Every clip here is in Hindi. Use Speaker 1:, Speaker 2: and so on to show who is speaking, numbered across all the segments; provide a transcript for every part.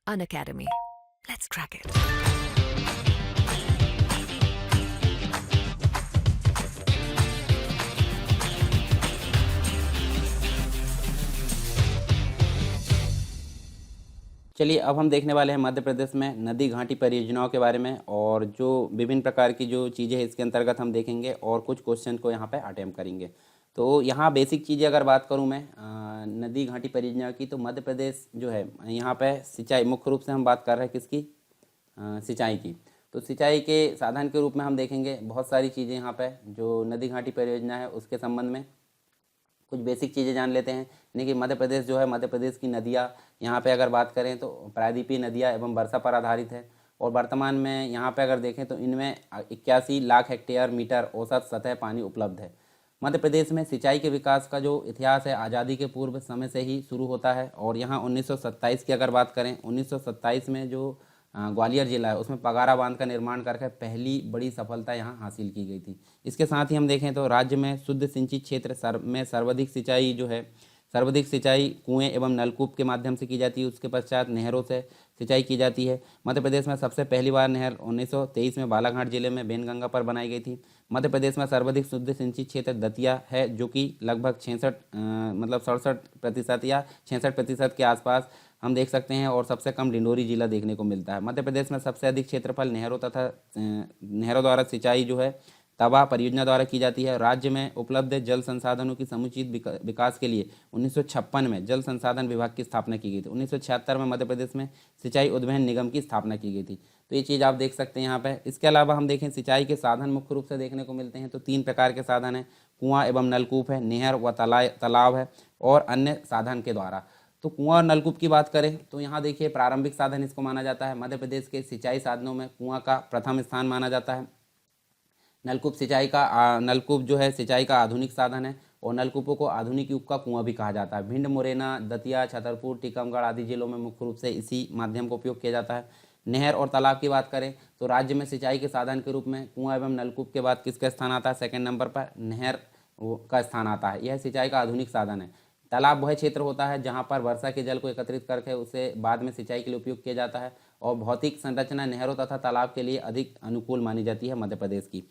Speaker 1: Unacademy. Let's crack it.
Speaker 2: चलिए अब हम देखने वाले हैं मध्य प्रदेश में नदी घाटी परियोजनाओं के बारे में, और जो विभिन्न प्रकार की जो चीज़ें हैं इसके अंतर्गत हम देखेंगे और कुछ क्वेश्चन को यहाँ पे अटेम्प्ट करेंगे। तो यहाँ बेसिक चीज़ें अगर बात करूँ मैं नदी घाटी परियोजना की, तो मध्य प्रदेश जो है यहाँ पे सिंचाई, मुख्य रूप से हम बात कर रहे हैं किसकी, सिंचाई की। तो सिंचाई के साधन के रूप में हम देखेंगे बहुत सारी चीज़ें यहाँ पे जो नदी घाटी परियोजना है उसके संबंध में कुछ बेसिक चीज़ें जान लेते हैं। यानी कि मध्य प्रदेश जो है, मध्य प्रदेश की नदियाँ यहाँ पे अगर बात करें तो प्रायद्वीपीय नदियाँ एवं वर्षा पर आधारित है, और वर्तमान में यहाँ पे अगर देखें तो इनमें 81 लाख हेक्टेयर मीटर औसत सतह पानी उपलब्ध है। मध्य प्रदेश में सिंचाई के विकास का जो इतिहास है आज़ादी के पूर्व समय से ही शुरू होता है, और यहाँ 1927 की अगर बात करें, 1927 में जो ग्वालियर जिला है उसमें पगारा बांध का निर्माण करके पहली बड़ी सफलता यहाँ हासिल की गई थी। इसके साथ ही हम देखें तो राज्य में शुद्ध सिंचित क्षेत्र में सर्वाधिक सिंचाई जो है, सर्वाधिक सिंचाई कुएं एवं नलकूप के माध्यम से की जाती है। उसके पश्चात नहरों से सिंचाई की जाती है। मध्य प्रदेश में सबसे पहली बार नहर 1923 में बालाघाट जिले में बेनगंगा पर बनाई गई थी। मध्य प्रदेश में सर्वाधिक शुद्ध सिंचित क्षेत्र दतिया है, जो कि लगभग 67% या 66% के आसपास हम देख सकते हैं, और सबसे कम डिंडोरी जिला देखने को मिलता है। मध्य प्रदेश में सबसे अधिक क्षेत्रफल नहरों तथा नहरों द्वारा सिंचाई जो है तवा परियोजना द्वारा की जाती है। राज्य में उपलब्ध जल संसाधनों की समुचित विकास के लिए 1956 में जल संसाधन विभाग की स्थापना की गई थी। 1976 में मध्य प्रदेश में सिंचाई उद्वहन निगम की स्थापना की गई थी। तो ये चीज़ आप देख सकते हैं यहाँ पे। इसके अलावा हम देखें सिंचाई के साधन मुख्य रूप से देखने को मिलते हैं तो 3 प्रकार के साधन हैं, कुआँ एवं नलकूप है, नहर व तालाब है, और अन्य साधन के द्वारा। तो कुआं और नलकूप की बात करें तो यहाँ देखिए प्रारंभिक साधन इसको माना जाता है। मध्य प्रदेश के सिंचाई साधनों में कुआं का प्रथम स्थान माना जाता है। नलकूप जो है सिंचाई का आधुनिक साधन है, और नलकूपों को आधुनिक युग का कुआं भी कहा जाता है। भिंड, मुरैना, दतिया, छतरपुर, टीकमगढ़ आदि जिलों में मुख्य रूप से इसी माध्यम का उपयोग किया जाता है। नहर और तालाब की बात करें तो राज्य में सिंचाई के साधन के रूप में कुआं एवं नलकूप के बाद किसका स्थान आता है, सेकंड नंबर पर नहर का स्थान आता है। यह सिंचाई का आधुनिक साधन है। तालाब वह क्षेत्र होता है जहाँ पर वर्षा के जल को एकत्रित करके उसे बाद में सिंचाई के लिए उपयोग किया जाता है, और भौतिक संरचना नहरों तथा तालाब के लिए अधिक अनुकूल मानी जाती है मध्य प्रदेश की।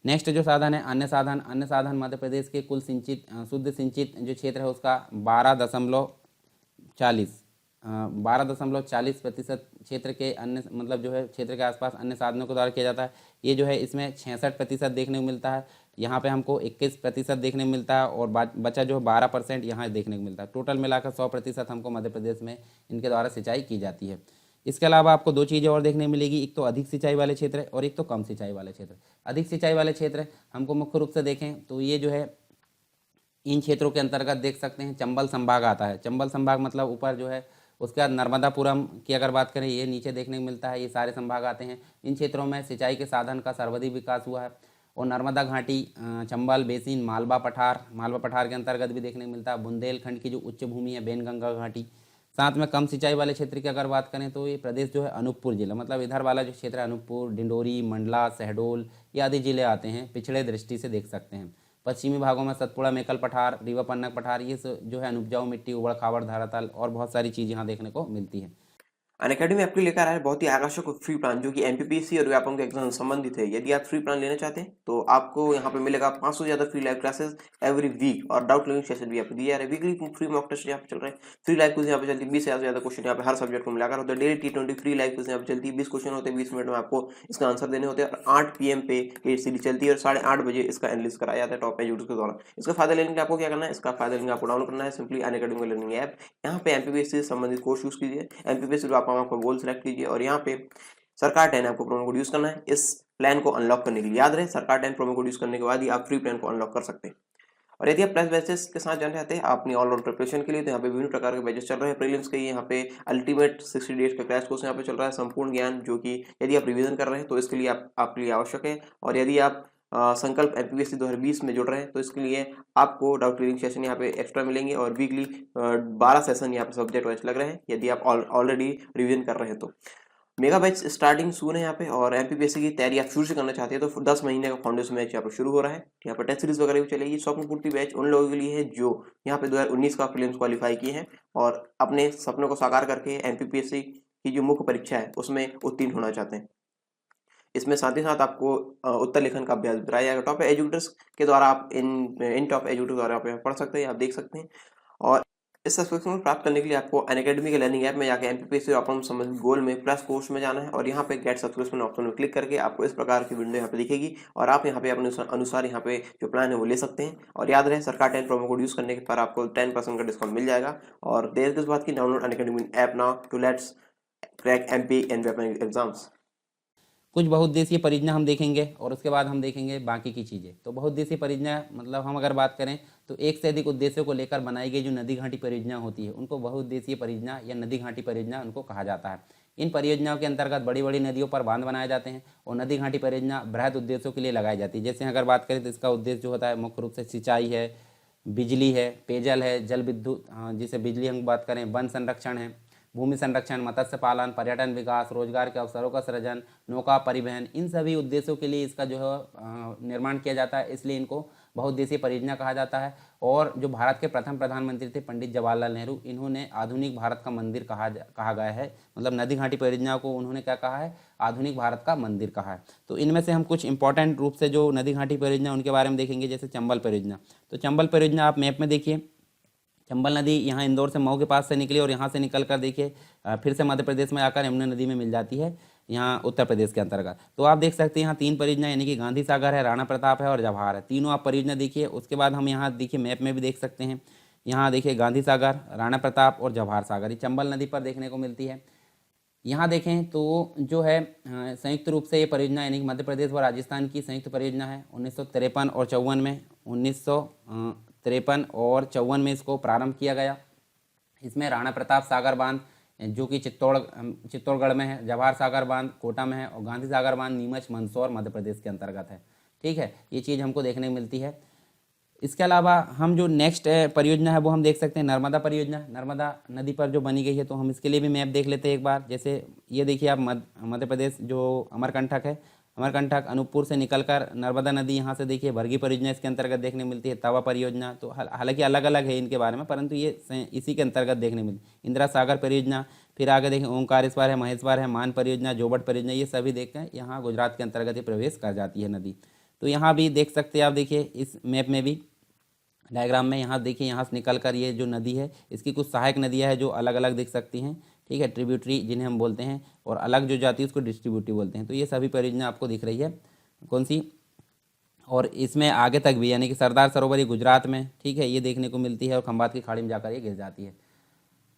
Speaker 2: नेक्स्ट जो साधन है अन्य साधन। अन्य साधन मध्य प्रदेश के कुल शुद्ध सिंचित जो क्षेत्र है उसका 12.40% क्षेत्र के अन्य मतलब जो है क्षेत्र के आसपास अन्य साधनों के द्वारा किया जाता है। ये जो है इसमें 66% देखने को मिलता है, यहाँ पे हमको 21% देखने को मिलता है, और बचा जो 12% यहाँ देखने को मिलता है। टोटल मिलाकर 100% हमको मध्य प्रदेश में इनके द्वारा सिंचाई की जाती है। इसके अलावा आपको 2 चीज़ें और देखने मिलेगी, एक तो अधिक सिंचाई वाले क्षेत्र और एक तो कम सिंचाई वाले क्षेत्र। अधिक सिंचाई वाले क्षेत्र हमको मुख्य रूप से देखें तो ये जो है इन क्षेत्रों के अंतर्गत देख सकते हैं चंबल संभाग आता है। चंबल संभाग मतलब ऊपर जो है, उसके बाद नर्मदापुरम की अगर बात करें ये नीचे देखने को मिलता है, ये सारे संभाग आते हैं। इन क्षेत्रों में सिंचाई के साधन का सर्वाधिक विकास हुआ है, और नर्मदा घाटी, चंबल बेसिन, मालवा पठार के अंतर्गत भी देखने को मिलता है। बुंदेलखंड की जो उच्च भूमि है बेनगंगा घाटी। साथ में कम सिंचाई वाले क्षेत्र की अगर बात करें तो ये प्रदेश जो है अनूपपुर जिला, मतलब इधर वाला जो क्षेत्र है अनूपपुर, डिंडोरी, मंडला, शहडोल ये आदि जिले आते हैं, पिछड़े दृष्टि से देख सकते हैं। पश्चिमी भागों में सतपुड़ा, मेकल पठार, रीवा पन्नग पठार, ये जो है अनुपजाऊ मिट्टी, उबड़ खाबड़ धरातल और बहुत सारी चीज़ यहाँ देखने को मिलती है।
Speaker 3: अनअकैडमी आपके लेकर आया है बहुत ही आकर्षक फ्री प्लान जो कि एमपीपीएससी और व्यापम के एग्जाम से संबंधित है। यदि आप फ्री प्लान लेना चाहते हैं तो आपको यहाँ पे मिलेगा 500 से ज्यादा free live classes every week, और डाउट क्लियरिंग सेशन भी आपको दिया जा रहा है। वीकली फ्री मॉक टेस्ट यहाँ पे चल रहा है। फ्री लाइव क्विज यहाँ पे चलती है, 20 से ज्यादा क्वेश्चन यहाँ पे हर सब्जेक्ट को मिलाकर होता है। Daily T20 free live quiz यहाँ पे चलती है, 20 क्वेश्चन होते हैं, 20 मिनट में आपको इसका आंसर देने होते हैं, और 8 PM पे ये सीरीज चलती है, और 8:30 बजे इसका एनालिसिस कराया जाता है टॉप एजुकेटर्स के द्वारा। इसका फायदा लेने के लिए आपको क्या करना है, इसका फायदा लेने आपको डाउनलोड करना है सिंपली अनअकैडमी लर्निंग ऐप। यहाँ पे एमपीपीएससी से संबंधित कोर्स यूज कीजिए, एमपीपीएससी आपका गोल सेलेक्ट कीजिए, और यहाँ पे सरकार 10 आपको प्रोमो कोड यूज करना है इस प्लान को अनलॉक करने के लिए। याद रहे सरकार 10 प्रोमो कोड यूज करने के बाद ही आप फ्री प्लान को अनलॉक कर सकते हैं। और यदि आप प्लस बैचेस के साथ जाना चाहते हैं अपनी ऑल राउंड प्रिपरेशन के लिए, तो यहाँ पे विभिन्न प्रकार के बैचेस चल रहे हैं। प्रीलिम्स के यहाँ पे अल्टीमेट 60 डेज का क्रैश कोर्स यहाँ पे चल रहा है, संपूर्ण ज्ञान, जो कि यदि आप रिवीजन कर रहे हैं तो इसके लिए आपके लिए आवश्यक है। और यदि आप संकल्प एमपीपीएससी 2020 में जुड़ रहे हैं तो इसके लिए आपको डाउट क्लियरिंग सेशन यहाँ पे एक्स्ट्रा मिलेंगे, और वीकली 12 सेशन यहाँ पे सब्जेक्ट वाइज लग रहे हैं यदि आप ऑलरेडी रिवीजन कर रहे हैं तो। मेगा बैच स्टार्टिंग सून है यहाँ पे, और एमपीपीएससी की तैयारी आप शुरू से करना चाहते हैं तो 10 महीने का फाउंडेशन बैच यहाँ पे शुरू हो रहा है। यहाँ पे टेस्ट सीरीज वगैरह भी चलेगी। स्वप्न पूर्ति बैच उन लोगों के लिए है जो यहाँ पे 2019 का प्रीलिम्स क्वालिफाई किए हैं और अपने सपनों को साकार करके एमपीपीएससी की जो मुख्य परीक्षा है उसमें उत्तीर्ण होना चाहते हैं। इसमें साथ ही साथ आपको उत्तर लेखन का अभ्यास भी कराया जाएगा। टॉप एजुकेटर्स के द्वारा आप इन टॉप एजुकेटर्स द्वारा आप यहाँ पढ़ सकते हैं, आप देख सकते हैं। और इस सब्सक्रिप्शन को प्राप्त करने के लिए आपको अनअकैडमी के लर्निंग ऐप में जाकर एमपीपीएससी और अपना संबंधित गोल में प्लस कोर्स में जाना है और यहाँ पे गेट सब्सक्रिप्शन ऑप्शन में क्लिक करके आपको इस प्रकार की विंडो यहाँ पे दिखेगी और आप यहाँ पे अपने अनुसार यहाँ पे जो प्लान है वो ले सकते हैं। और याद रहे सरकार 10 प्रोमो कोड यूज करने के पर आपको 10% का डिस्काउंट मिल जाएगा। और देर किस बात की, download Unacademy app now to let's crack MP and exams.
Speaker 2: कुछ बहुउद्देशीय परियोजना हम देखेंगे और उसके बाद हम देखेंगे बाकी की चीज़ें। तो बहुउद्देशीय परियोजना मतलब हम अगर बात करें तो एक से अधिक उद्देश्यों को लेकर बनाई गई जो नदी घाटी परियोजना होती है उनको बहुउद्देशीय परियोजना या नदी घाटी परियोजना उनको कहा जाता है। इन परियोजनाओं के अंतर्गत बड़ी बड़ी नदियों पर बांध बनाए जाते हैं और नदी घाटी परियोजना बृहद उद्देश्यों के लिए लगाई जाती है। जैसे अगर बात करें तो इसका उद्देश्य जो होता है मुख्य रूप से सिंचाई है, बिजली है, पेयजल है, जल विद्युत, जिसे बिजली हम बात करें, वन संरक्षण है, भूमि संरक्षण, मत्स्य पालन, पर्यटन विकास, रोजगार के अवसरों का सृजन, नौका परिवहन, इन सभी उद्देश्यों के लिए इसका जो है निर्माण किया जाता है, इसलिए इनको बहुउद्देशीय परियोजना कहा जाता है। और जो भारत के प्रथम प्रधानमंत्री थे पंडित जवाहरलाल नेहरू, इन्होंने आधुनिक भारत का मंदिर कहा गया है, मतलब नदी घाटी परियोजनाओं को उन्होंने क्या कहा है, आधुनिक भारत का मंदिर कहा है। तो इनमें से हम कुछ इंपॉर्टेंट रूप से जो नदी घाटी परियोजना उनके बारे में देखेंगे। जैसे चंबल परियोजना, तो चंबल परियोजना आप मैप में देखिए, चंबल नदी यहाँ इंदौर से मऊ के पास से निकली और यहाँ से निकल कर देखिए फिर से मध्य प्रदेश में आकर यमुना नदी में मिल जाती है, यहाँ उत्तर प्रदेश के अंतर्गत। तो आप देख सकते हैं यहाँ 3 परियोजना यानी कि गांधी सागर है, राणा प्रताप है और जवाहर है, तीनों आप परियोजना देखिए। उसके बाद हम यहाँ देखिए मैप में भी देख सकते हैं, यहाँ देखिए गांधी सागर, राणा प्रताप और जवाहर सागर, ये चंबल नदी पर देखने को मिलती है। यहाँ देखें तो जो है संयुक्त रूप से ये परियोजना यानी कि मध्य प्रदेश व राजस्थान की संयुक्त परियोजना है। 1953 और 54 में 1953 और 54 में इसको प्रारंभ किया गया। इसमें राणा प्रताप सागर बांध जो कि चित्तौड़गढ़ में है, जवाहर सागर बांध कोटा में है और गांधी सागर बांध नीमच मंदसौर मध्य प्रदेश के अंतर्गत है। ठीक है, ये चीज़ हमको देखने को मिलती है। इसके अलावा हम जो नेक्स्ट परियोजना है वो हम देख सकते हैं नर्मदा परियोजना, नर्मदा नदी पर जो बनी गई है। तो हम इसके लिए भी मैप देख लेते हैं एक बार। जैसे ये देखिए आप मध्य प्रदेश जो अमरकंटक है, अमरकंटक अनूपपुर से निकलकर नर्मदा नदी यहाँ से देखिए भरगी परियोजना इसके अंतर्गत देखने मिलती है, तवा परियोजना, तो हालांकि अलग अलग है इनके बारे में परंतु ये इसी के अंतर्गत देखने मिलती है। इंदिरा सागर परियोजना, फिर आगे देखें ओंकारेश्वर है, महेश्वर है, मान परियोजना, जोबट परियोजना, ये सभी देखते हैं यहाँ गुजरात के अंतर्गत ये प्रवेश कर जाती है नदी। तो यहाँ भी देख सकते हैं आप, देखिए इस मैप में भी डायग्राम में यहाँ देखिए, यहाँ से निकल कर ये जो नदी है इसकी कुछ सहायक नदियाँ हैं जो अलग अलग दिख सकती हैं। ठीक है, ट्रिब्यूटरी जिन्हें हम बोलते हैं, और अलग जो जाती है उसको डिस्ट्रीब्यूटरी बोलते हैं। तो ये सभी परियोजना आपको दिख रही है कौन सी, और इसमें आगे तक भी यानी कि सरदार सरोवर ये गुजरात में, ठीक है, ये देखने को मिलती है और खंबात की खाड़ी में जाकर ये गिर जाती है।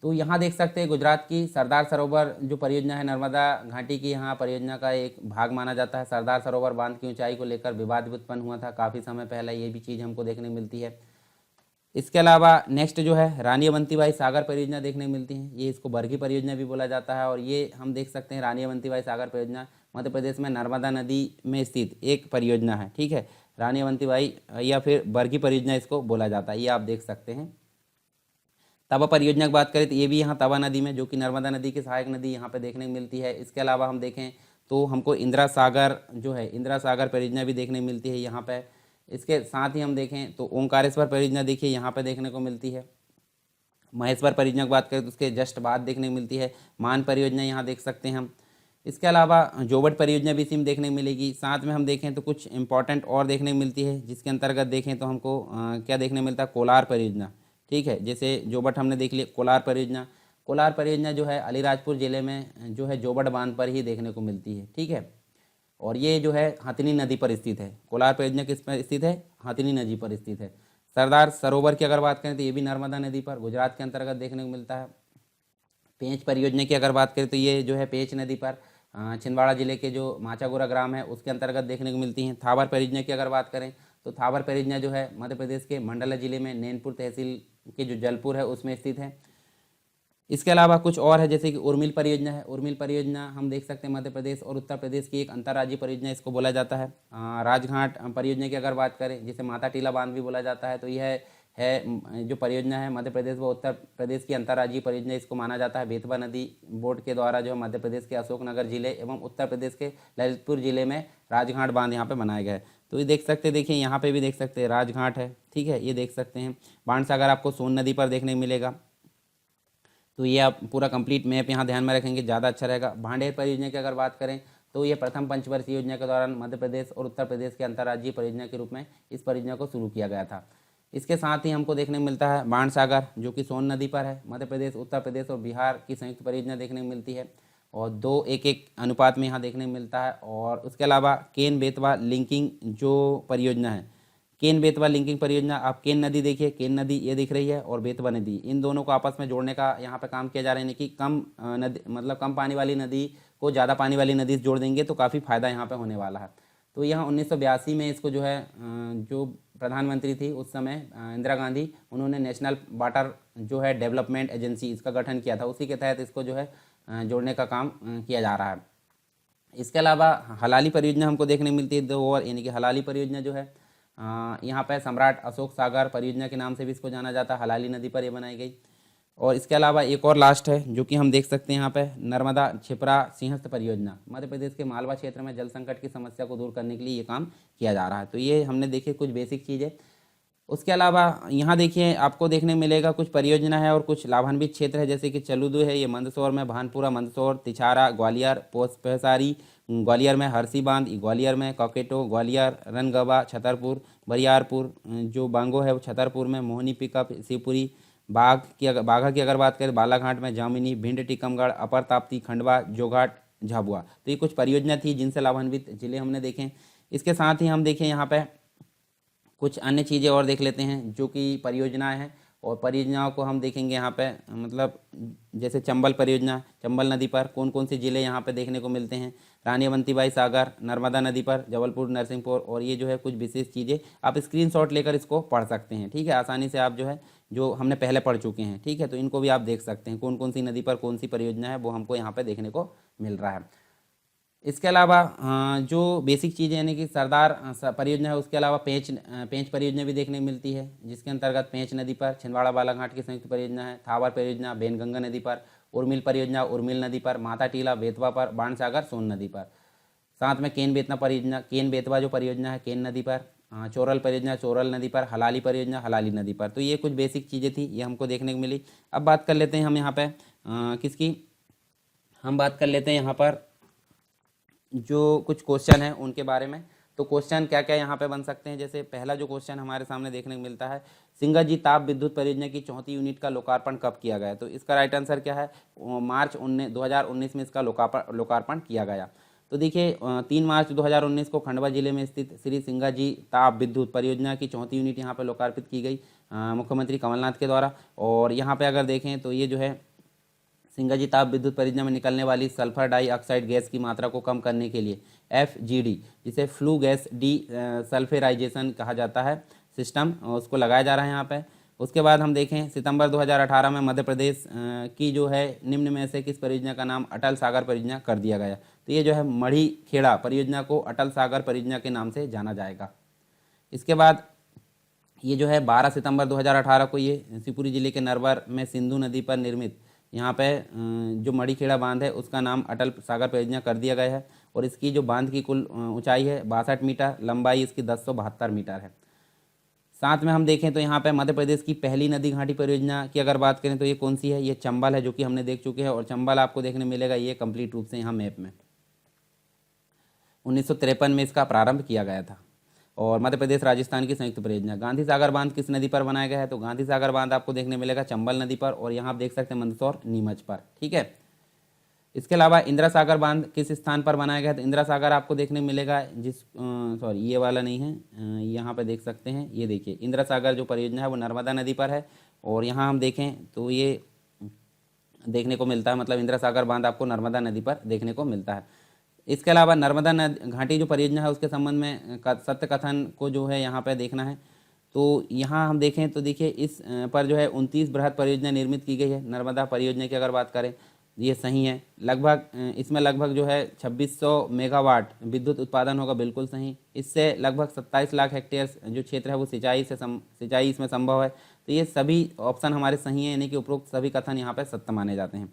Speaker 2: तो यहाँ देख सकते हैं गुजरात की सरदार सरोवर जो परियोजना है नर्मदा घाटी की, यहाँ परियोजना का एक भाग माना जाता है। सरदार सरोवर बांध की ऊंचाई को लेकर विवाद भी उत्पन्न हुआ था काफ़ी समय पहले, ये भी चीज़ हमको देखने को मिलती है। इसके अलावा नेक्स्ट जो है रानी अवंतीबाई सागर परियोजना देखने को मिलती है, ये इसको बरगी परियोजना भी बोला जाता है। और ये हम देख सकते हैं रानी अवंतीबाई सागर परियोजना मध्य प्रदेश में नर्मदा नदी में स्थित एक परियोजना है। ठीक है, रानी अवंतीबाई या फिर बरगी परियोजना इसको बोला जाता है, ये आप देख सकते हैं। तवा परियोजना की बात करें तो ये भी यहाँ तवा नदी में, जो कि नर्मदा नदी की सहायक नदी यहाँ पे देखने को मिलती है। इसके अलावा हम देखें तो हमको इंदिरा सागर जो है, इंदिरा सागर परियोजना भी देखने मिलती है यहाँ पे। इसके साथ ही हम देखें तो ओंकारेश्वर परियोजना देखिए यहाँ पे देखने को मिलती है। महेश्वर परियोजना की बात करें तो उसके जस्ट बाद देखने को मिलती है। मान परियोजना यहाँ देख सकते हैं हम। इसके अलावा जोबट परियोजना भी इसी में देखने को मिलेगी। साथ में हम देखें तो कुछ इंपॉर्टेंट और देखने को मिलती है, जिसके अंतर्गत देखें तो हमको क्या देखने मिलता है, कोलार परियोजना। ठीक है, जैसे जोबट हमने देख लिया, कोलार परियोजना, कोलार परियोजना जो है अलीराजपुर जिले में जो है जोबट बांध पर ही देखने को मिलती है। ठीक है, और ये जो है हथिनी नदी पर स्थित है। कोलार परियोजना किस पर स्थित है, हथिनी नदी पर स्थित है। सरदार सरोवर की अगर बात करें तो ये भी नर्मदा नदी पर गुजरात के अंतर्गत देखने को मिलता है। पेंच परियोजना की अगर बात करें तो ये जो है पेंच नदी पर छिंदवाड़ा जिले के जो माचागुरा ग्राम है उसके अंतर्गत देखने को मिलती हैं। थावर परियोजना की अगर बात करें तो थावर परियोजना जो है मध्य प्रदेश के मंडला जिले में नैनपुर तहसील के जो जलपुर है उसमें स्थित है। इसके अलावा कुछ और है, जैसे कि उर्मिल परियोजना है। उर्मिल परियोजना हम देख सकते हैं मध्य प्रदेश और उत्तर प्रदेश की एक अंतर्राज्यीय परियोजना इसको बोला जाता है। राजघाट परियोजना की अगर बात करें, जिसे माता टीला बांध भी बोला जाता है, तो यह है जो परियोजना है मध्य प्रदेश व उत्तर प्रदेश की अंतर्राज्यीय परियोजना इसको माना जाता है। बेतवा नदी बोर्ड के द्वारा जो मध्य प्रदेश के अशोकनगर जिले एवं उत्तर प्रदेश के ललितपुर जिले में राजघाट बांध यहाँ पे बनाया गया है। तो ये देख सकते हैं, देखिए यहाँ पे भी देख सकते हैं राजघाट है। ठीक है, ये देख सकते हैं। बाणसागर आपको सोन नदी पर देखने को मिलेगा। तो ये आप पूरा कंप्लीट मैप यहाँ ध्यान में रखेंगे, ज़्यादा अच्छा रहेगा। भांडेर परियोजना की अगर बात करें तो ये प्रथम पंचवर्षीय योजना के दौरान मध्य प्रदेश और उत्तर प्रदेश के अंतर्राज्यीय परियोजना के रूप में इस परियोजना को शुरू किया गया था। इसके साथ ही हमको देखने को मिलता है बाण सागर, जो कि सोन नदी पर है। मध्य प्रदेश, उत्तर प्रदेश और बिहार की संयुक्त परियोजना देखने को मिलती है और 2:1 अनुपात में यहाँ देखने को मिलता है। और उसके अलावा केन बेतवा लिंकिंग जो परियोजना है, केन बेतवा लिंकिंग परियोजना, आप केन नदी देखिए, केन नदी ये दिख रही है और बेतवा नदी, इन दोनों को आपस में जोड़ने का यहाँ पे काम किया जा रहा है। यानी कि कम नदी मतलब कम पानी वाली नदी को ज़्यादा पानी वाली नदी से जोड़ देंगे तो काफ़ी फ़ायदा यहाँ पे होने वाला है। तो यहाँ 1982 में इसको जो है जो प्रधानमंत्री थी उस समय इंदिरा गांधी, उन्होंने नेशनल वाटर जो है डेवलपमेंट एजेंसी, इसका गठन किया था। उसी के तहत इसको जो है जोड़ने का काम किया जा रहा है। इसके अलावा हलाली परियोजना हमको देखने को मिलती है 2 और, यानी कि हलाली परियोजना जो है यहाँ पर सम्राट अशोक सागर परियोजना के नाम से भी इसको जाना जाता है। हलाली नदी पर ये बनाई गई। और इसके अलावा एक और लास्ट है जो कि हम देख सकते हैं यहाँ पे, नर्मदा छिपरा सिंहस्थ परियोजना। मध्य प्रदेश के मालवा क्षेत्र में जल संकट की समस्या को दूर करने के लिए ये काम किया जा रहा है। तो ये हमने देखे कुछ बेसिक चीज़ें। उसके अलावा यहाँ देखिए आपको देखने मिलेगा कुछ परियोजना है और कुछ लाभान्वित क्षेत्र है, जैसे कि चलुदू है, ये मंदसौर में, भानपुरा मंदसौर, तिछारा ग्वालियर, पोसपहसारी ग्वालियर में, हरसी बांध ग्वालियर में, कॉकेटो ग्वालियर, रनगवा छतरपुर, बरियारपुर जो बांगो है वो छतरपुर में, मोहनी पिकअप शिवपुरी, बाघा की अगर बात करें बालाघाट में, जामिनी, भिंड टीकमगढ़, अपर ताप्ती, खंडवा, जोघाट, झाबुआ। तो ये कुछ परियोजना थी जिनसे लाभान्वित जिले हमने देखे। इसके साथ ही हम देखें यहाँ पे कुछ अन्य चीज़ें और देख लेते हैं जो कि परियोजनाएं हैं। और परियोजनाओं को हम देखेंगे यहाँ पे, मतलब जैसे चंबल परियोजना, चंबल नदी पर कौन कौन से ज़िले यहाँ पे देखने को मिलते हैं, रानी अवंतीबाई सागर नर्मदा नदी पर, जबलपुर, नरसिंहपुर। और ये जो है कुछ विशेष चीज़ें आप स्क्रीनशॉट लेकर इसको पढ़ सकते हैं, ठीक है, आसानी से आप जो है जो हमने पहले पढ़ चुके हैं, ठीक है। तो इनको भी आप देख सकते हैं कौन कौन सी नदी पर कौन सी परियोजना है, वो हमको यहाँ पे देखने को मिल रहा है। इसके अलावा जो बेसिक चीज़ें यानी कि सरदार परियोजना है, उसके अलावा पेंच परियोजना भी देखने को मिलती है, जिसके अंतर्गत पेंच नदी पर छिंदवाड़ा बालाघाट की संयुक्त परियोजना है। थावर परियोजना बेनगंगा नदी पर, उर्मिल परियोजना उर्मिल नदी पर, माता टीला बेतवा पर, बाण सागर सोन नदी पर। साथ में केन बेतवा परियोजना, केन बेतवा जो परियोजना है केन नदी पर, चोरल परियोजना चोरल नदी पर, हलाली परियोजना हलाली नदी पर। तो ये कुछ बेसिक चीज़ें थी, ये हमको देखने को मिली। अब बात कर लेते हैं हम यहाँ पे किसकी, हम बात कर लेते हैं यहाँ पर जो कुछ क्वेश्चन हैं उनके बारे में। तो क्वेश्चन क्या क्या यहाँ पे बन सकते हैं, जैसे पहला जो क्वेश्चन हमारे सामने देखने को मिलता है, सिंगाजी ताप विद्युत परियोजना की 4वीं यूनिट का लोकार्पण कब किया गया। तो इसका राइट आंसर क्या है, मार्च 2019 में इसका लोकार्पण किया गया। तो देखिए 3 मार्च 2019 को खंडवा जिले में स्थित श्री सिंगाजी ताप विद्युत परियोजना की 4वीं यूनिट यहाँ पर लोकार्पित की गई मुख्यमंत्री कमलनाथ के द्वारा। और यहाँ पे अगर देखें तो ये जो है सिंगाजी ताप विद्युत परियोजना में निकलने वाली सल्फर डाइऑक्साइड गैस की मात्रा को कम करने के लिए FGD, जिसे फ्लू गैस डी सल्फेराइजेशन कहा जाता है सिस्टम, उसको लगाया जा रहा है यहाँ पे। उसके बाद हम देखें सितंबर 2018 में मध्य प्रदेश की जो है निम्न में से किस परियोजना का नाम अटल सागर परियोजना कर दिया गया। तो ये जो है मढ़ी खेड़ा परियोजना को अटल सागर परियोजना के नाम से जाना जाएगा। इसके बाद ये जो है 12 सितंबर 2018 को ये शिवपुरी जिले के नरवर में सिंधु नदी पर निर्मित यहाँ पे जो मढ़ी खेड़ा बांध है उसका नाम अटल सागर परियोजना कर दिया गया है। और इसकी जो बांध की कुल ऊंचाई है 62 मीटर, लंबाई इसकी 1072 मीटर है। साथ में हम देखें तो यहाँ पे मध्य प्रदेश की पहली नदी घाटी परियोजना की अगर बात करें तो ये कौन सी है, ये चंबल है, जो कि हमने देख चुके हैं। और चंबल आपको देखने मिलेगा ये कंप्लीट रूप से यहाँ मैप में 1953 में इसका प्रारंभ किया गया था। और मध्य प्रदेश राजस्थान की संयुक्त परियोजना। गांधी सागर बांध किस नदी पर बनाया गया है, तो गांधी सागर बांध आपको देखने मिलेगा चंबल नदी पर, और यहाँ आप देख सकते हैं मंदसौर नीमच पर, ठीक है। इसके अलावा इंदिरा सागर बांध किस स्थान पर बनाया गया है, तो इंदिरा सागर आपको देखने मिलेगा सॉरी ये वाला नहीं है, यहाँ पे देख सकते हैं, ये देखिए इंदिरा सागर जो परियोजना है वो नर्मदा नदी पर है। और यहाँ हम देखें तो ये देखने को मिलता है, मतलब इंदिरा सागर बांध आपको नर्मदा नदी पर देखने को मिलता है। इसके अलावा नर्मदा घाटी जो परियोजना है उसके संबंध में सत्य कथन को जो है यहाँ पे देखना है। तो यहाँ हम देखें तो देखिए इस पर जो है 29 बृहद परियोजना निर्मित की गई है। नर्मदा परियोजना की अगर बात करें ये सही है, लगभग इसमें लगभग जो है 2600 मेगावाट विद्युत उत्पादन होगा, बिल्कुल सही। इससे लगभग 27 लाख हेक्टेयर जो क्षेत्र है वो सिंचाई इसमें संभव है। तो ये सभी ऑप्शन हमारे सही हैं, यानी कि उपरोक्त सभी कथन यहाँ पर सत्य माने जाते हैं।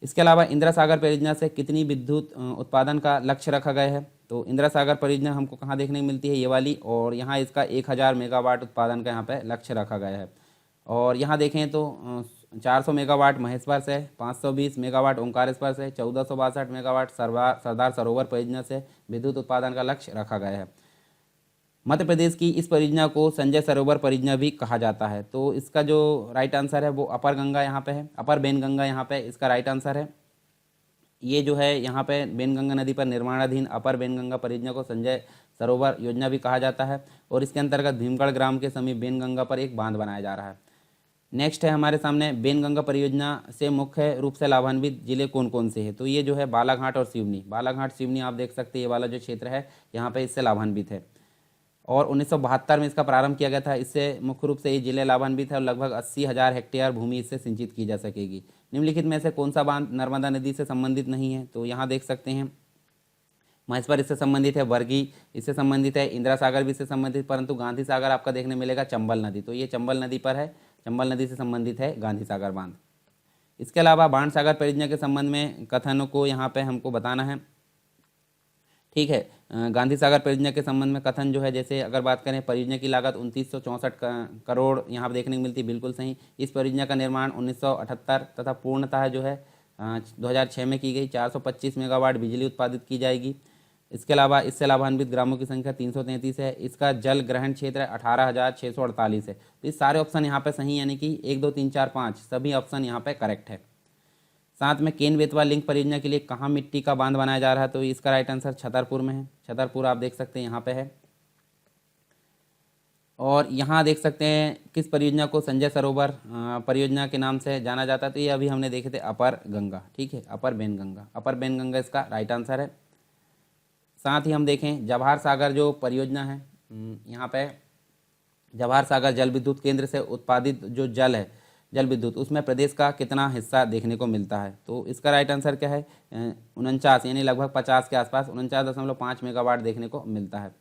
Speaker 2: इसके अलावा इंदिरा सागर परियोजना से कितनी विद्युत उत्पादन का लक्ष्य रखा गया है, तो इंदिरा सागर परियोजना हमको कहाँ देखने को मिलती है, ये वाली, और यहाँ इसका 1000 मेगावाट उत्पादन का यहाँ पे लक्ष्य रखा गया है। और यहाँ देखें तो 400 मेगावाट महेश्वर से, 520 मेगावाट ओंकारेश्वर से, 1462 मेगावाट सरदार सरोवर परियोजना से विद्युत उत्पादन का लक्ष्य रखा गया है। मध्य प्रदेश की इस परियोजना को संजय सरोवर परियोजना भी कहा जाता है। तो इसका जो राइट आंसर है वो अपर गंगा यहाँ पे है, अपर बेनगंगा यहाँ पे इसका राइट आंसर है। ये जो है यहाँ पे बेनगंगा नदी पर निर्माणाधीन अपर बेनगंगा परियोजना को संजय सरोवर योजना भी कहा जाता है और इसके अंतर्गत भीमगढ़ ग्राम के समीप बेनगंगा पर एक बांध बनाया जा रहा है। नेक्स्ट है हमारे सामने, बेनगंगा परियोजना से मुख्य रूप से लाभान्वित जिले कौन कौन से हैं? तो ये जो है बालाघाट और सिवनी, बालाघाट सिवनी आप देख सकते हैं, ये वाला जो क्षेत्र है यहाँ पे इससे लाभान्वित है और 1972 में इसका प्रारंभ किया गया था। इससे मुख्य रूप से ये जिले लाभान्वित है और लगभग 80,000 हेक्टेयर भूमि इससे सिंचित की जा सकेगी। निम्नलिखित में से कौन सा बांध नर्मदा नदी से संबंधित नहीं है? तो यहाँ देख सकते हैं महेश्वर इससे संबंधित है, वर्गी इससे संबंधित है, इंदिरा सागर भी इससे संबंधित, परंतु गांधी सागर आपका देखने मिलेगा चंबल नदी, तो ये चंबल नदी पर है, चंबल नदी से संबंधित है गांधी सागर बांध। इसके अलावा बाण सागर परियोजना के संबंध में कथनों को यहाँ पे हमको बताना है, ठीक है। गांधी सागर परियोजना के संबंध में कथन जो है, जैसे अगर बात करें परियोजना की लागत 2964 करोड़ यहाँ पर देखने को मिलती है, बिल्कुल सही। इस परियोजना का निर्माण 1978 तथा पूर्णतः जो है 2006 में की गई। 425 मेगावाट बिजली उत्पादित की जाएगी। इसके अलावा इससे लाभान्वित ग्रामों की संख्या 333 है। इसका जल ग्रहण क्षेत्र 18,648 है। तो ये सारे ऑप्शन यहाँ पे सही, यानी कि 1 2 3 4 5 सभी ऑप्शन यहाँ पे करेक्ट है। साथ में केन बेतवा लिंक परियोजना के लिए कहाँ मिट्टी का बांध बनाया जा रहा है? तो इसका राइट आंसर छतरपुर में है। छतरपुर आप देख सकते हैं यहाँ पे है। और यहाँ देख सकते हैं किस परियोजना को संजय सरोवर परियोजना के नाम से जाना जाता है? तो ये अभी हमने देखे थे अपर गंगा, ठीक है, अपर बेनगंगा, अपर बेनगंगा इसका राइट आंसर है। साथ ही हम देखें जवाहर सागर जो परियोजना है, यहाँ पे जवाहर सागर जल विद्युत केंद्र से उत्पादित जो जल है, जल विद्युत, उसमें प्रदेश का कितना हिस्सा देखने को मिलता है? तो इसका राइट आंसर क्या है? 49, यानी लगभग 50 के आसपास 49.5 मेगावाट देखने को मिलता है।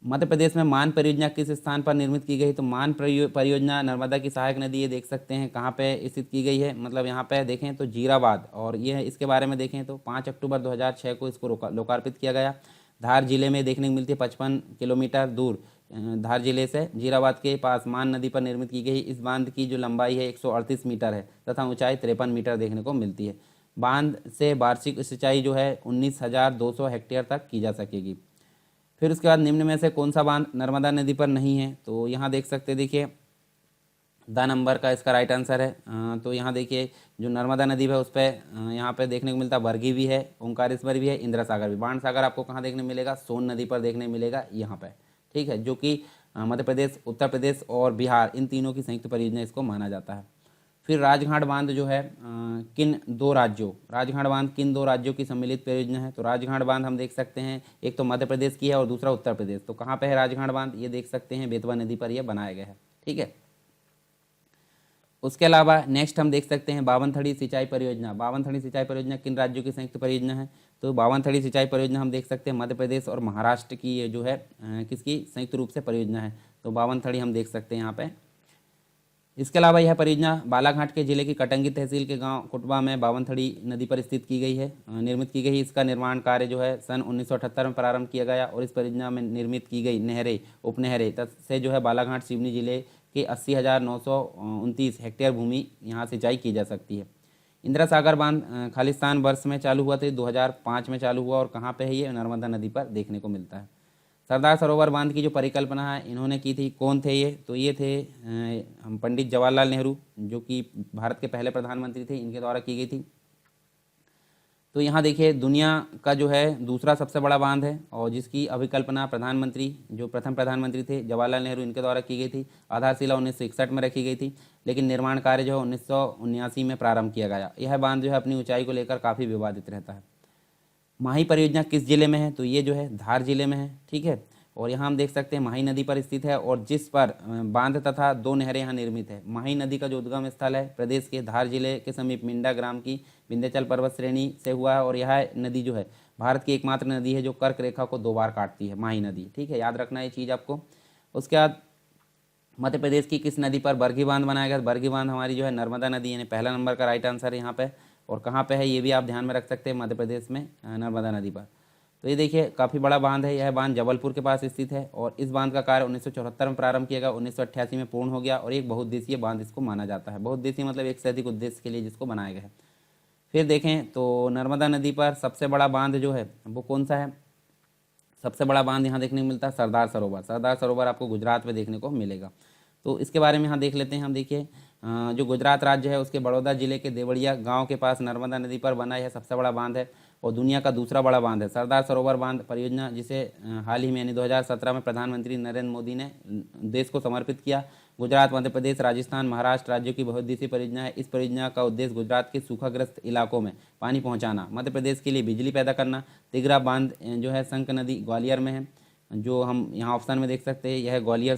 Speaker 2: मध्य प्रदेश में मान परियोजना किस स्थान पर निर्मित की गई? तो मान परियोजना नर्मदा की सहायक नदी, ये देख सकते हैं कहाँ पे स्थित की गई है, मतलब यहाँ पे देखें तो जीराबाद, और ये इसके बारे में देखें तो 5 अक्टूबर 2006 को इसको लोकार्पित किया गया। धार जिले में देखने को मिलती है, 55 किलोमीटर दूर धार जिले से जीराबाद के पास मान नदी पर निर्मित की गई। इस बांध की जो लंबाई है 138 मीटर है तथा ऊंचाई 53 मीटर देखने को मिलती है। बांध से वार्षिक सिंचाई जो है 19,200 हेक्टेयर तक की जा सकेगी। फिर उसके बाद निम्न में से कौन सा बांध नर्मदा नदी पर नहीं है? तो यहाँ देख सकते हैं, देखिए द नंबर का इसका राइट आंसर है। तो यहाँ देखिए जो नर्मदा नदी है उस पर यहाँ पे देखने को मिलता है वर्गी भी है, ओंकारेश्वर भी है, इंदिरा सागर भी। बाण सागर आपको कहाँ देखने मिलेगा? सोन नदी पर देखने मिलेगा यहाँ पे, ठीक है, जो कि मध्य प्रदेश, उत्तर प्रदेश और बिहार इन तीनों की संयुक्त परियोजना इसको माना जाता है। फिर राजघाट बांध जो है किन दो राज्यों, राजघाट बांध किन दो राज्यों की सम्मिलित परियोजना है? तो राजघाट बांध हम देख सकते हैं एक तो मध्य प्रदेश की है और दूसरा उत्तर प्रदेश। तो कहाँ पे है राजघाट बांध? ये देख सकते हैं बेतवा नदी पर यह बनाया गया है, ठीक है। उसके अलावा नेक्स्ट हम देख सकते हैं बावनथड़ी सिंचाई परियोजना। बावनथड़ी सिंचाई परियोजना किन राज्यों की संयुक्त परियोजना है? तो बावनथड़ी सिंचाई परियोजना हम देख सकते हैं मध्य प्रदेश और महाराष्ट्र की ये जो है किसकी संयुक्त रूप से परियोजना है। तो बावनथड़ी हम देख सकते हैं यहाँ पे। इसके अलावा यह परियोजना बालाघाट के जिले की कटंगी तहसील के गांव कुटबा में बावनथड़ी नदी पर स्थित की गई है, निर्मित की गई। इसका निर्माण कार्य जो है सन 1978 में प्रारंभ किया गया और इस परियोजना में निर्मित की गई नहरें, उपनहरें से जो है बालाघाट सिवनी जिले के 80,929 हेक्टेयर भूमि यहाँ सिंचाई की जा सकती है। इंदिरा सागर बांध खालिस्तान वर्ष में चालू हुआ था, 2005 में चालू हुआ और कहाँ पे है ये? नर्मदा नदी पर देखने को मिलता है। सरदार सरोवर बांध की जो परिकल्पना है इन्होंने की थी, कौन थे ये? तो ये थे पंडित जवाहरलाल नेहरू, जो कि भारत के पहले प्रधानमंत्री थे, इनके द्वारा की गई थी। तो यहाँ देखिए दुनिया का जो है दूसरा सबसे बड़ा बांध है और जिसकी अभिकल्पना प्रधानमंत्री, जो प्रथम प्रधानमंत्री थे जवाहरलाल नेहरू, इनके द्वारा की गई थी। आधारशिला 1961 में रखी गई थी, लेकिन निर्माण कार्य जो है 1979 में प्रारंभ किया गया। यह बांध जो है अपनी ऊंचाई को लेकर काफ़ी विवादित रहता है। माही परियोजना किस जिले में है? तो ये जो है धार जिले में है, ठीक है। और यहाँ हम देख सकते हैं माही नदी पर स्थित है और जिस पर बांध तथा 2 नहरें यहाँ निर्मित है। माही नदी का जो उद्गम स्थल है प्रदेश के धार जिले के समीप मिंडा ग्राम की विंध्याचल पर्वत श्रेणी से हुआ है और यह नदी जो है भारत की एकमात्र नदी है जो कर्क रेखा को 2 बार काटती है, माही नदी, ठीक है, याद रखना ये चीज़ आपको। उसके बाद मध्य प्रदेश की किस नदी पर बरगी बांध बनाया गया? बरगी बांध हमारी जो है नर्मदा नदी, यानी पहला नंबर का राइट आंसर है यहाँ पे। और कहाँ पे है ये भी आप ध्यान में रख सकते हैं, मध्य प्रदेश में नर्मदा नदी पर। तो ये देखिए काफ़ी बड़ा बांध है। यह बांध जबलपुर के पास स्थित है और इस बांध का कार्य 1974 में प्रारंभ किया गया, 1988 में पूर्ण हो गया और एक बहुउद्देशीय बांध इसको माना जाता है। बहुउद्देशीय मतलब एक से अधिक उद्देश्य के लिए जिसको बनाया गया है। फिर देखें तो नर्मदा नदी पर सबसे बड़ा बांध जो है वो कौन सा है? सबसे बड़ा बांध यहाँ देखने को मिलता है सरदार सरोवर। सरदार सरोवर आपको गुजरात में देखने को मिलेगा। तो इसके बारे में यहाँ देख लेते हैं हम। देखिए जो गुजरात राज्य है उसके बड़ौदा जिले के देवड़िया गांव के पास नर्मदा नदी पर बना यह सबसे बड़ा बांध है और दुनिया का दूसरा बड़ा बांध है। सरदार सरोवर बांध परियोजना जिसे हाल ही में यानी 2017 में प्रधानमंत्री नरेंद्र मोदी ने देश को समर्पित किया। गुजरात, मध्य प्रदेश, राजस्थान, महाराष्ट्र राज्यों की बहुउद्देशीय परियोजना है। इस परियोजना का उद्देश्य गुजरात के सूखाग्रस्त इलाकों में पानी पहुँचाना, मध्य प्रदेश के लिए बिजली पैदा करना। तिगरा बांध जो है संक नदी ग्वालियर में है, जो हम यहाँ ऑप्शन में देख सकते हैं। यह ग्वालियर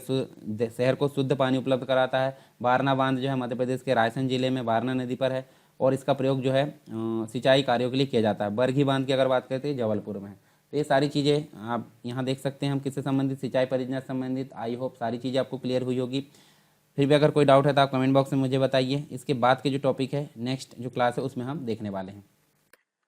Speaker 2: शहर को शुद्ध पानी उपलब्ध कराता है। बारना बांध जो है मध्य प्रदेश के रायसेन जिले में बारना नदी पर है और इसका प्रयोग जो है सिंचाई कार्यों के लिए किया जाता है। बरघी बांध की अगर बात करते हैं जबलपुर में है। तो ये सारी चीज़ें आप यहाँ देख सकते हैं हम किससे संबंधित, सिंचाई परियोजना से संबंधित। आई होप सारी चीज़ें आपको क्लियर हुई होगी। फिर भी अगर कोई डाउट है तो आप कमेंट बॉक्स में मुझे बताइए। इसके बाद के जो टॉपिक है नेक्स्ट जो क्लास है उसमें हम देखने वाले हैं।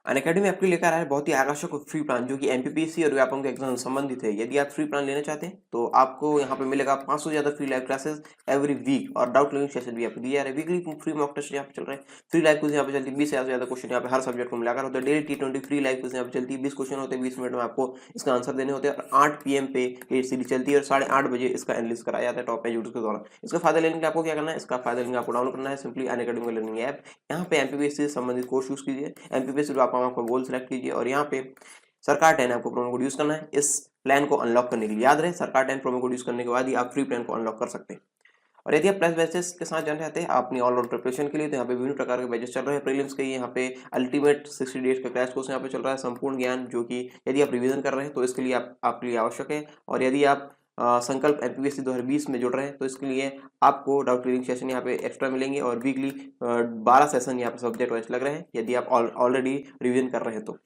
Speaker 3: अनअकैडमी आपके लेकर आया है बहुत ही आकर्षक फ्री प्लान जो कि एमपीपीएससी और व्यापम के एग्जाम से संबंधित है। यदि आप फ्री प्लान लेना चाहते हैं तो आपको यहाँ पे मिलेगा 500 से ज्यादा free live classes every week और डाउट क्लियरिंग सेशन भी आपको दिया जा रहा है। वीकली फ्री मॉक टेस्ट यहाँ पे चल रहे हैं। फ्री लाइव क्विज यहाँ पे चलती है, 20 से ज्यादा क्वेश्चन यहाँ पे हर सब्जेक्ट को मिलाकर होता है। Daily T20 free live quiz यहाँ पे चलती है, 20 क्वेश्चन होते हैं, 20 मिनट में आपको इसका आंसर देने होते हैं और 8 PM पे ये सीरीज चलती है और 8:30 बजे इसका एनालिसिस कराया जाता है टॉप एजुकेटर्स के द्वारा। इसका फायदा लेने के लिए आपको क्या करना है? इसका फायदा लेने आपको डाउनलोड करना है सिंपली अनअकैडमी का लर्निंग ऐप। यहाँ पे एमपीपीएससी से संबंधित कोर्स यूज कीजिए, एमपीपीएससी आपका गोल सेलेक्ट कीजिए और यहाँ पे सरकार 10 आपको प्रोमो कोड यूज करना है इस प्लान को अनलॉक करने के लिए। याद रहे सरकार 10 प्रोमो कोड यूज करने के बाद ही आप फ्री प्लान को अनलॉक कर सकते हैं। और यदि आप प्लस बैचेस के साथ जाना चाहते हैं अपनी ऑल राउंड प्रिपरेशन के लिए तो यहाँ पे विभिन्न प्रकार के बैचेस चल रहे हैं। प्रीलिम्स के यहाँ पे अल्टीमेट 60 डेज का क्रैश कोर्स यहाँ पे चल रहा है, संपूर्ण ज्ञान, जो कि यदि आप रिवीजन कर रहे हैं तो इसके लिए आपके लिए आवश्यक है। और यदि आप संकल्प एमपीपीएससी 2020 में जुड़ रहे हैं तो इसके लिए आपको डाउट क्लियरिंग सेशन यहाँ पे एक्स्ट्रा मिलेंगे और वीकली 12 सेशन यहाँ पे सब्जेक्ट वाइज लग रहे हैं यदि आप ऑलरेडी रिवीजन कर रहे हैं तो।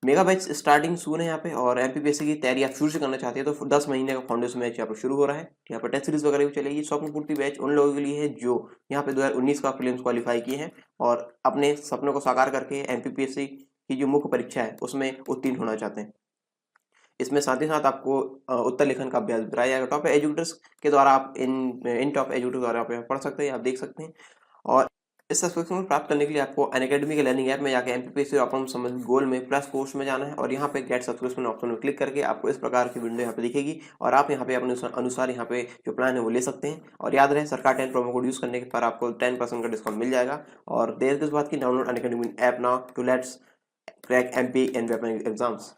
Speaker 3: मेगा बैच स्टार्टिंग सून है यहाँ पे और एमपीपीएससी की तैयारी आप शुरू से करना चाहते हैं तो 10 महीने का फाउंडेशन बैच यहाँ पे शुरू हो रहा है। यहाँ पे टेस्ट सीरीज वगैरह भी चलेगी। स्वप्न पूर्ति बैच उन लोगों के लिए है जो यहाँ पे 2019 का प्रीलिम्स क्वालिफाई किए हैं और अपने सपनों को साकार करके एमपीपीएससी की जो मुख्य परीक्षा है उसमें उत्तीर्ण होना चाहते हैं। इसमें साथ ही साथ आपको उत्तर लेखन का अभ्यास कराया जाएगा। टॉप एजुकेटर्स के द्वारा आप इन टॉप एजुकेटर्स द्वारा आप पढ़ सकते हैं, आप देख सकते हैं। और इस सब्सक्रिप्शन प्राप्त करने के लिए आपको अनअकैडमी के लर्निंग ऐप में जाकर एमपीपीएससी और संबंधित गोल में प्लस कोर्स में जाना है और यहाँ पे गेट सब्सक्रिप्शन ऑप्शन में क्लिक करके आपको इस प्रकार की विंडो यहाँ पे दिखेगी और आप यहाँ पे अपने अनुसार यहाँ पे जो प्लान है वो ले सकते हैं। और याद रहे सरकार 10 प्रोमो कोड यूज करने पर आपको 10% का डिस्काउंट मिल जाएगा। और देर किस बात की, download Unacademy app now to let's crack MP and weapon exams.